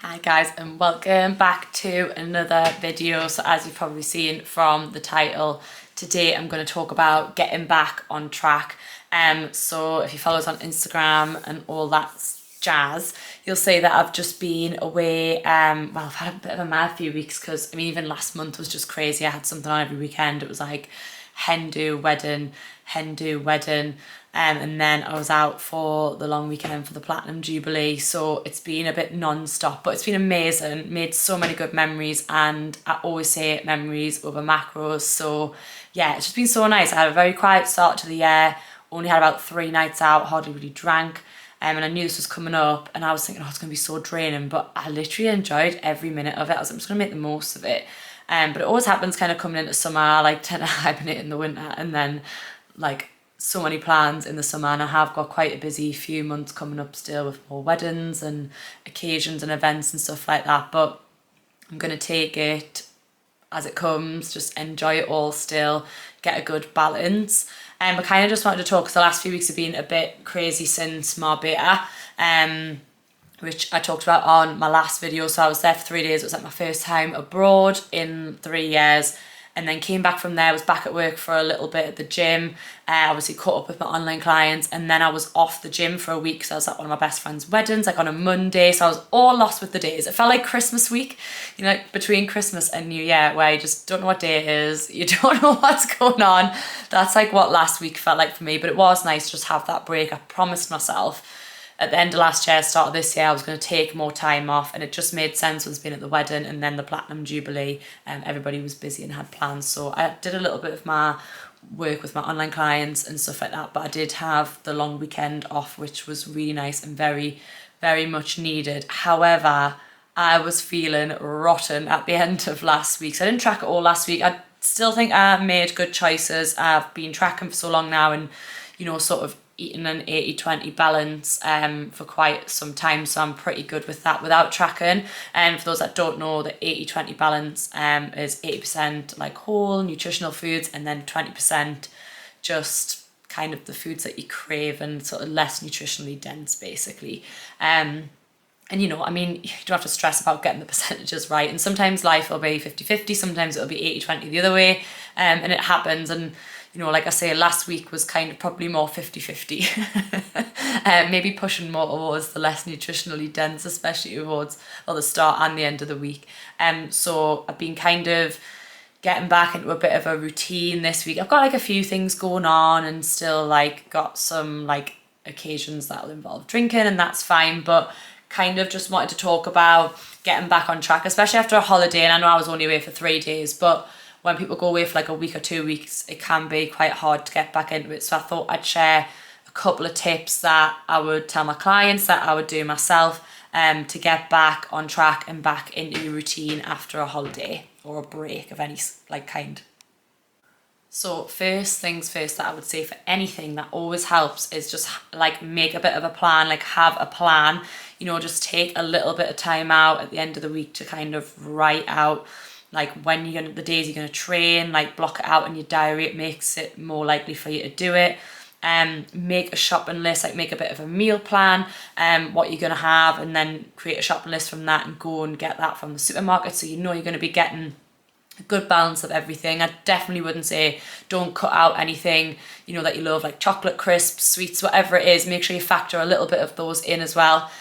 Hi guys, and welcome back to another video. So as you've probably seen from the title, today I'm going to talk about getting back on track. So if you follow us on Instagram and all that jazz, you'll see that I've just been away. Well, I've had a bit of a mad few weeks because even last month was just crazy. I had something on every weekend. It was like hen do, wedding, and then I was out for the long weekend for the Platinum Jubilee. So it's been a bit non-stop, but it's been amazing. Made so many good memories, and I always say memories over macros. So yeah, it's just been so nice. I had a very quiet start to the year, only had about 3 nights out, hardly really drank. And I knew this was coming up, and I was thinking, oh, it's going to be so draining, but I literally enjoyed every minute of it. I was like, I'm just going to make the most of it. But it always happens kind of coming into summer. I like tend to hibernate in the winter, and then like so many plans in the summer, and I have got quite a busy few months coming up still with more weddings and occasions and events and stuff like that. But I'm going to take it as it comes, just enjoy it all still, get a good balance. And I kind of just wanted to talk because the last few weeks have been a bit crazy since Marbella, which I talked about on my last video. So I was there for 3 days. It was like my first time abroad in 3 years. And then came back from there, was back at work for a little bit at the gym, obviously caught up with my online clients, and then I was off the gym for a week. So I was at one of my best friend's weddings, like on a Monday, so I was all lost with the days. It felt like Christmas week, you know, between Christmas and New Year, where you just don't know what day it is, you don't know what's going on. That's like what last week felt like for me, but it was nice to just have that break. I promised myself at the end of last year, start of this year, I was going to take more time off, and it just made sense with being at the wedding and then the Platinum Jubilee. Everybody was busy and had plans, so I did a little bit of my work with my online clients and stuff like that, but I did have the long weekend off, which was really nice and very, very much needed. However, I was feeling rotten at the end of last week, so I didn't track it all last week. I still think I made good choices. I've been tracking for so long now, and you know, sort of eating an 80-20 balance for quite some time, so I'm pretty good with that without tracking. And for those that don't know, the 80-20 balance is 80% like whole nutritional foods, and then 20% just kind of the foods that you crave and sort of less nutritionally dense, basically. And you know, I mean, you don't have to stress about getting the percentages right, and sometimes life will be 50-50, sometimes it'll be 80-20 the other way, and it happens. And you know, like I say, last week was kind of probably more 50-50. Maybe pushing more towards the less nutritionally dense, especially towards the start and the end of the week. So I've been kind of getting back into a bit of a routine this week. I've got like a few things going on, and still like got some like occasions that'll involve drinking, and that's fine. But kind of just wanted to talk about getting back on track, especially after a holiday. And I know I was only away for 3 days, but when people go away for like a week or 2 weeks, it can be quite hard to get back into it. So I thought I'd share a couple of tips that I would tell my clients, that I would do myself, to get back on track and back into your routine after a holiday or a break of any like kind. So first things first, that I would say for anything that always helps is just like make a bit of a plan, like have a plan, you know, just take a little bit of time out at the end of the week to kind of write out like when you're gonna, the days you're gonna train, like block it out in your diary. It makes it more likely for you to do it. Make a shopping list, like make a bit of a meal plan, what you're gonna have, and then create a shopping list from that and go and get that from the supermarket, so you know you're gonna be getting a good balance of everything. I definitely wouldn't say don't cut out anything, you know, that you love, like chocolate crisps, sweets, whatever it is. Make sure you factor a little bit of those in as well.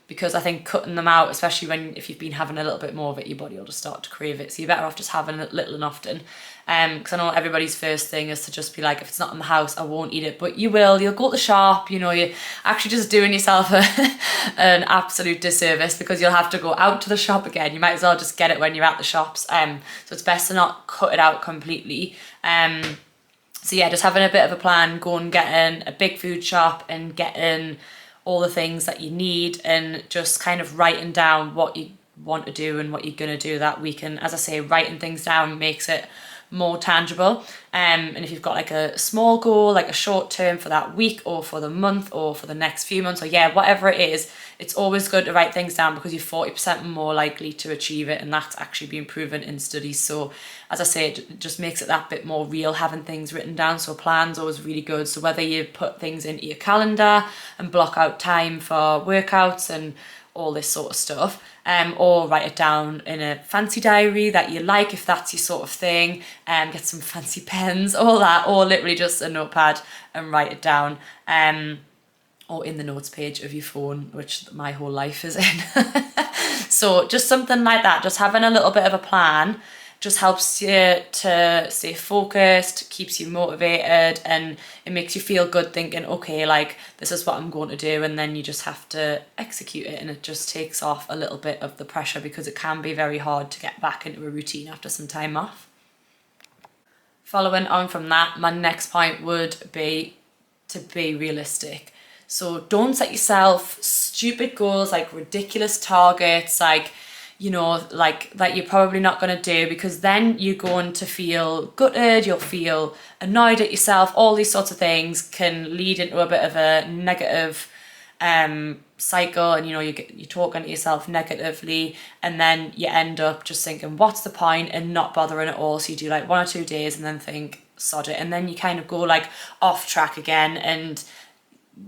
Because I think cutting them out, especially if you've been having a little bit more of it, your body will just start to crave it. So you're better off just having it little and often. Because I know everybody's first thing is to just be like, if it's not in the house, I won't eat it. But you will. You'll go to the shop, you know, you're actually just doing yourself an absolute disservice, because you'll have to go out to the shop again. You might as well just get it when you're at the shops. So it's best to not cut it out completely. So yeah, just having a bit of a plan, going getting a big food shop and getting all the things that you need, and just kind of writing down what you want to do and what you're going to do that week. And as I say, writing things down makes it more tangible. And if you've got like a small goal, like a short term for that week or for the month or for the next few months, or yeah, whatever it is, it's always good to write things down, because you're 40% more likely to achieve it, and that's actually been proven in studies. So as I say, it just makes it that bit more real, having things written down. So a plan's always really good. So whether you put things into your calendar and block out time for workouts and all this sort of stuff. Or write it down in a fancy diary that you like, if that's your sort of thing. Get some fancy pens, all that, or literally just a notepad and write it down. Or in the notes page of your phone, which my whole life is in. So just something like that, just having a little bit of a plan just helps you to stay focused, keeps you motivated, and it makes you feel good thinking, okay, like this is what I'm going to do, and then you just have to execute it, and it just takes off a little bit of the pressure, because it can be very hard to get back into a routine after some time off. Following on from that, my next point would be to be realistic. So don't set yourself stupid goals, like ridiculous targets, like, you know, like that you're probably not going to do, because then you're going to feel gutted, you'll feel annoyed at yourself. All these sorts of things can lead into a bit of a negative cycle, and you know, you're talking to yourself negatively, and then you end up just thinking, what's the point, and not bothering at all. So you do like 1 or 2 days and then think, sod it, and then you kind of go like off track again, and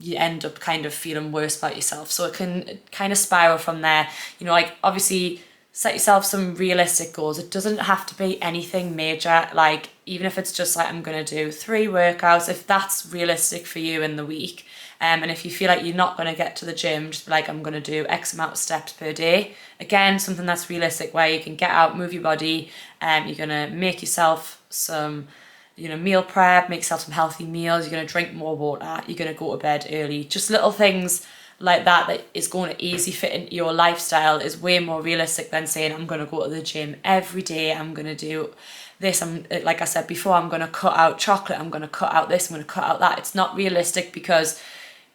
you end up kind of feeling worse about yourself. So it can kind of spiral from there. You know, like obviously set yourself some realistic goals. It doesn't have to be anything major. Like even if it's just like, I'm going to do 3 workouts, if that's realistic for you in the week. And if you feel like you're not going to get to the gym, just be like, I'm going to do X amount of steps per day. Again, something that's realistic, where you can get out, move your body, you're going to make yourself some, you know, meal prep, make yourself some healthy meals, you're going to drink more water, you're going to go to bed early. Just little things like that is going to easy fit into your lifestyle is way more realistic than saying, I'm going to go to the gym every day, I'm going to do this, I'm, like I said before, I'm going to cut out chocolate, I'm going to cut out this, I'm going to cut out that. It's not realistic, because,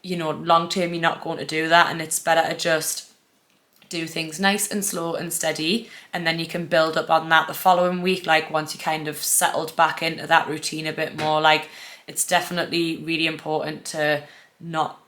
you know, long term you're not going to do that, and it's better to just do things nice and slow and steady, and then you can build up on that the following week. Like once you kind of settled back into that routine a bit more, like it's definitely really important to not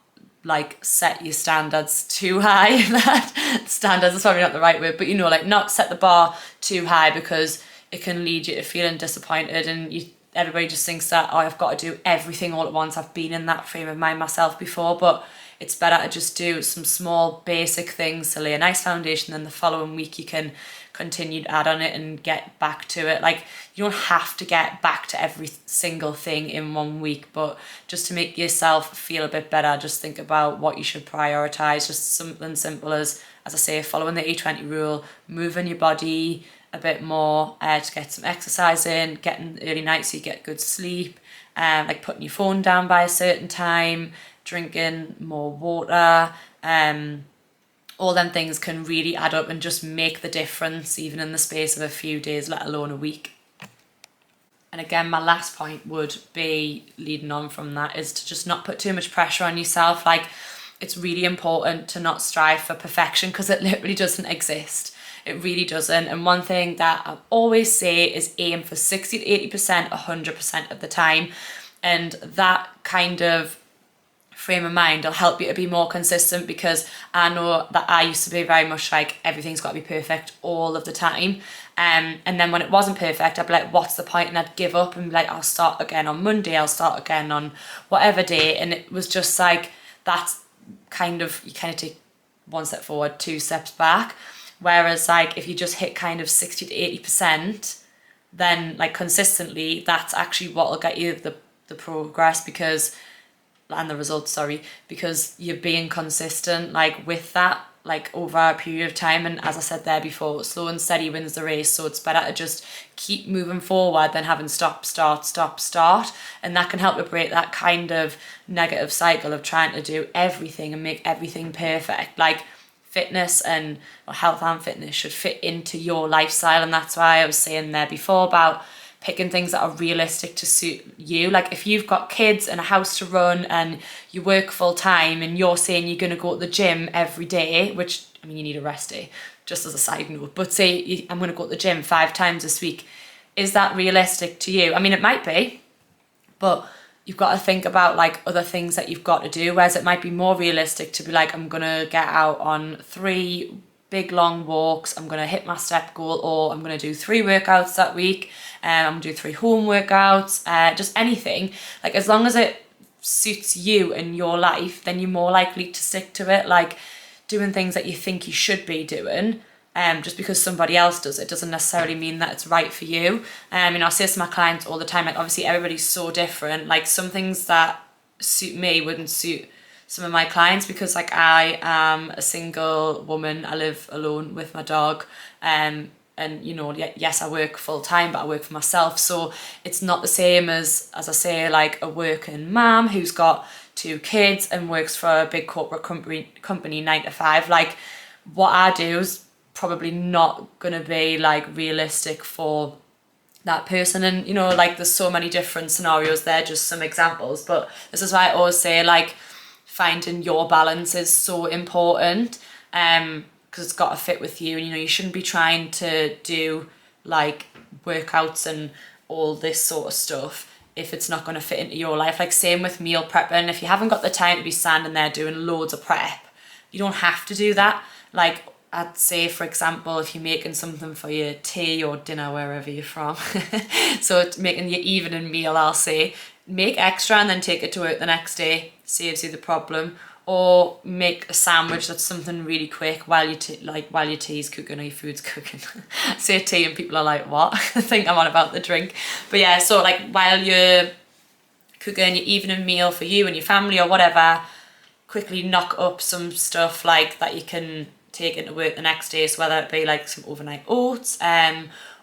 like set your standards too high. That standards is probably not the right word, but you know, like not set the bar too high, because it can lead you to feeling disappointed, and everybody just thinks that, oh, I've got to do everything all at once. I've been in that frame of mind myself before, but it's better to just do some small basic things to lay a nice foundation, then the following week you can continue to add on it and get back to it. Like you don't have to get back to every single thing in 1 week, but just to make yourself feel a bit better, just think about what you should prioritize. Just something simple as I say, following the 80-20 rule, moving your body a bit more, to get some exercise in, getting early nights so you get good sleep, like putting your phone down by a certain time, drinking more water, all them things can really add up and just make the difference, even in the space of a few days, let alone a week. And again, my last point would be, leading on from that, is to just not put too much pressure on yourself. Like it's really important to not strive for perfection, because it literally doesn't exist. It really doesn't. And one thing that I always say is aim for 60 to 80%, 100% of the time. And that kind of frame of mind will help you to be more consistent, because I know that I used to be very much like everything's got to be perfect all of the time. And then when it wasn't perfect, I'd be like, what's the point? And I'd give up and be like, I'll start again on Monday, I'll start again on whatever day. And it was just like, that's kind of, you kind of take 1 step forward, 2 steps back. Whereas like if you just hit kind of 60 to 80%, then like consistently, that's actually what will get you the progress, because, and the results, sorry, because you're being consistent like with that, like over a period of time. And as I said there before, slow and steady wins the race. So it's better to just keep moving forward than having stop, start, stop, start. And that can help you break that kind of negative cycle of trying to do everything and make everything perfect. Like fitness and health and fitness should fit into your lifestyle. And that's why I was saying there before about picking things that are realistic to suit you. Like if you've got kids and a house to run and you work full time and you're saying you're going to go to the gym every day, which, I mean, you need a rest day, just as a side note, but say I'm going to go to the gym 5 times this week. Is that realistic to you? I mean, it might be, but you've got to think about like other things that you've got to do, whereas it might be more realistic to be like, I'm going to get out on 3 big long walks, I'm going to hit my step goal, or I'm going to do 3 workouts that week, I'm going to do 3 home workouts, just anything. Like as long as it suits you and your life, then you're more likely to stick to it. Like doing things that you think you should be doing, just because somebody else does it doesn't necessarily mean that it's right for you. You know, I say this to my clients all the time, like obviously everybody's so different. Like some things that suit me wouldn't suit some of my clients, because like I am a single woman, I live alone with my dog, and you know, yes, I work full time, but I work for myself, so it's not the same as I say, like a working mum who's got 2 kids and works for a big corporate company 9 to 5. Like what I do is probably not gonna be like realistic for that person. And you know, like there's so many different scenarios there, just some examples, but this is why I always say like finding your balance is so important, because it's got to fit with you. And you know, you shouldn't be trying to do like workouts and all this sort of stuff if it's not going to fit into your life. Like same with meal prepping, if you haven't got the time to be standing there doing loads of prep, you don't have to do that. Like I'd say, for example, if you're making something for your tea or dinner wherever you're from, so making your evening meal, I'll say, make extra and then take it to work the next day, saves you the problem. Or make a sandwich that's something really quick while your tea's cooking or your food's cooking. Say tea and people are like, what? I think I'm on about the drink. But yeah, so like while you're cooking your evening meal for you and your family or whatever, quickly knock up some stuff like that you can take into work the next day. So whether it be like some overnight oats,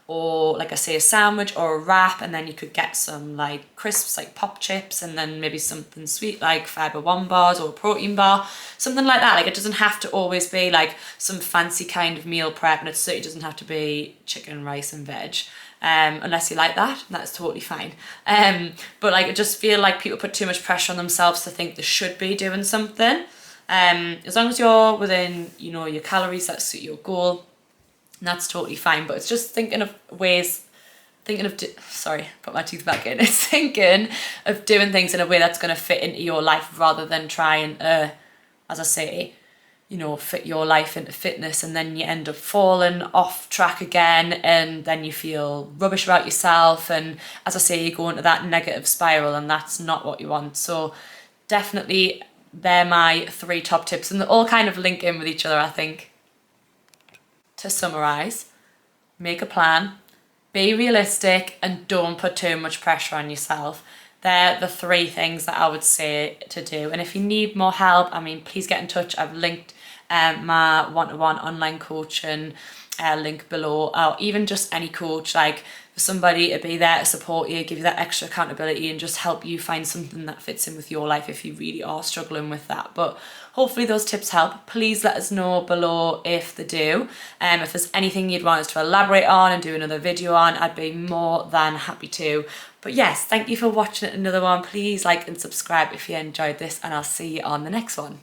or like I say, a sandwich or a wrap, and then you could get some like crisps like pop chips, and then maybe something sweet like Fibre One bars or a protein bar, something like that. Like it doesn't have to always be like some fancy kind of meal prep, and it certainly doesn't have to be chicken, rice and veg, unless you like that, that's totally fine. But like I just feel like people put too much pressure on themselves to think they should be doing something. As long as you're within, you know, your calories that suit your goal, and that's totally fine. But it's just thinking of ways, sorry, put my teeth back in. It's thinking of doing things in a way that's going to fit into your life, rather than trying to, as I say, you know, fit your life into fitness, and then you end up falling off track again, and then you feel rubbish about yourself, and as I say, you go into that negative spiral, and that's not what you want. So definitely they're my 3 top tips, and they all kind of link in with each other, I think. To summarise, make a plan, be realistic, and don't put too much pressure on yourself. They're the 3 things that I would say to do. And if you need more help, I mean, please get in touch. I've linked my one-to-one online coaching link below, or even just any coach, like for somebody to be there to support you, give you that extra accountability, and just help you find something that fits in with your life if you really are struggling with that. But hopefully those tips help. Please let us know below if they do. If there's anything you'd want us to elaborate on and do another video on, I'd be more than happy to. But yes, thank you for watching another one. Please like and subscribe if you enjoyed this, and I'll see you on the next one.